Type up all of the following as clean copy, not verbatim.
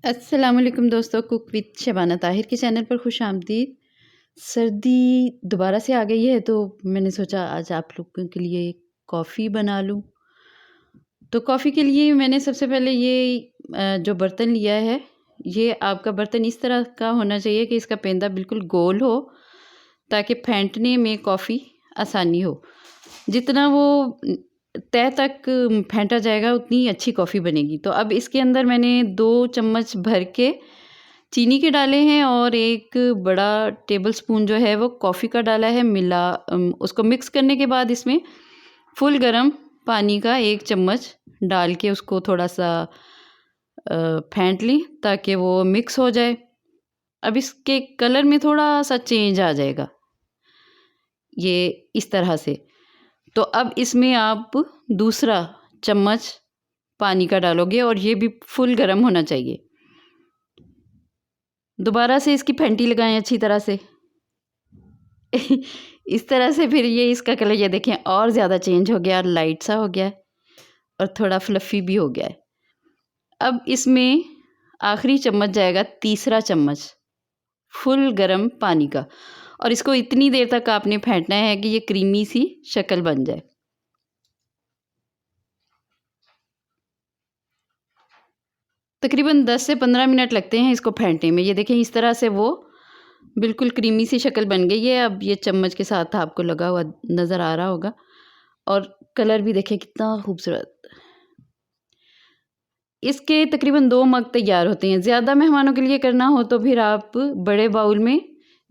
अस्सलाम वालेकुम दोस्तों, कुक विद शबाना ताहिर के चैनल पर खुश आमदीद। सर्दी दोबारा से आ गई है तो मैंने सोचा आज आप लोगों के लिए कॉफ़ी बना लूँ। तो कॉफ़ी के लिए मैंने सबसे पहले जो बर्तन लिया है, ये आपका बर्तन इस तरह का होना चाहिए कि इसका पेंदा बिल्कुल गोल हो ताकि फेंटने में कॉफ़ी आसानी हो। जितना वो तह तक फेंटा जाएगा उतनी ही अच्छी कॉफ़ी बनेगी। तो अब इसके अंदर मैंने 2 चम्मच भर के चीनी के डाले हैं और 1 बड़ा टेबलस्पून जो है वो कॉफ़ी का डाला है। उसको मिक्स करने के बाद इसमें फुल गरम पानी का 1 चम्मच डाल के उसको थोड़ा-सा फेंट लें ताकि वो मिक्स हो जाए। अब इसके कलर में थोड़ा-सा चेंज आ जाएगा, ये इस तरह से। तो अब इसमें आप दूसरा चम्मच पानी का डालोगे और ये भी फुल गरम होना चाहिए। दोबारा से इसकी फेंटी लगाएं अच्छी तरह से। इस तरह से फिर ये इसका कलर ये देखें और ज़्यादा चेंज हो गया, लाइट सा हो गया है और थोड़ा फ्लफ़ी भी हो गया है। अब इसमें आखिरी चम्मच जाएगा, तीसरा चम्मच फुल गरम पानी का, और इसको इतनी देर तक आपने फेंटना है कि ये क्रीमी सी शक्ल बन जाए। तकरीबन 10 से 15 मिनट लगते हैं इसको फेंटने में। ये देखें इस तरह से वो बिल्कुल क्रीमी सी शक्ल बन गई है। अब ये चम्मच के साथ आपको लगा हुआ नज़र आ रहा होगा और कलर भी देखें कितना खूबसूरत। इसके तकरीबन 2 मग तैयार होते हैं। ज़्यादा मेहमानों के लिए करना हो तो फिर आप बड़े बाउल में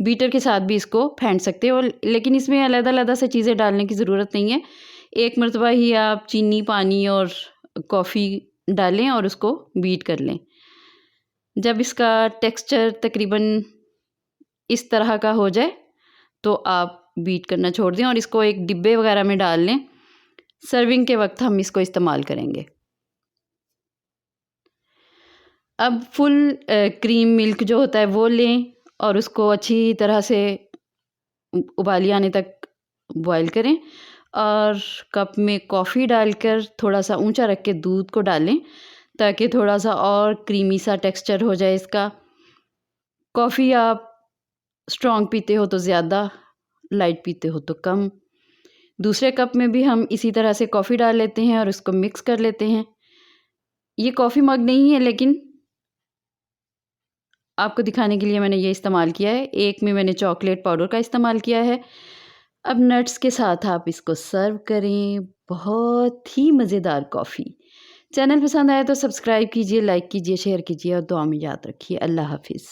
बीटर के साथ भी इसको फेंट सकते हो, लेकिन इसमें अलग-अलग से चीज़ें डालने की ज़रूरत नहीं है। एक मरतबा ही आप चीनी, पानी और कॉफ़ी डालें और उसको बीट कर लें। जब इसका टेक्सचर तकरीबन इस तरह का हो जाए तो आप बीट करना छोड़ दें और इसको एक डिब्बे वगैरह में डाल लें। सर्विंग के वक्त हम इसको इस्तेमाल करेंगे। अब फुल क्रीम मिल्क जो होता है वो लें और उसको अच्छी तरह से उबाली आने तक बॉयल करें और कप में कॉफ़ी डालकर थोड़ा-सा ऊंचा रख के दूध को डालें ताकि थोड़ा-सा और क्रीमी सा टेक्सचर हो जाए इसका। कॉफ़ी आप स्ट्रॉन्ग पीते हो तो ज़्यादा, लाइट पीते हो तो कम। दूसरे कप में भी हम इसी तरह से कॉफ़ी डाल लेते हैं और उसको मिक्स कर लेते हैं। ये कॉफ़ी मग नहीं है, लेकिन आपको दिखाने के लिए मैंने ये इस्तेमाल किया है। एक में मैंने चॉकलेट पाउडर का इस्तेमाल किया है। अब नट्स के साथ आप इसको सर्व करें। बहुत ही मज़ेदार कॉफ़ी। चैनल पसंद आया तो सब्सक्राइब कीजिए, लाइक कीजिए, शेयर कीजिए और दुआ में याद रखिए। अल्लाह हाफ़िज़।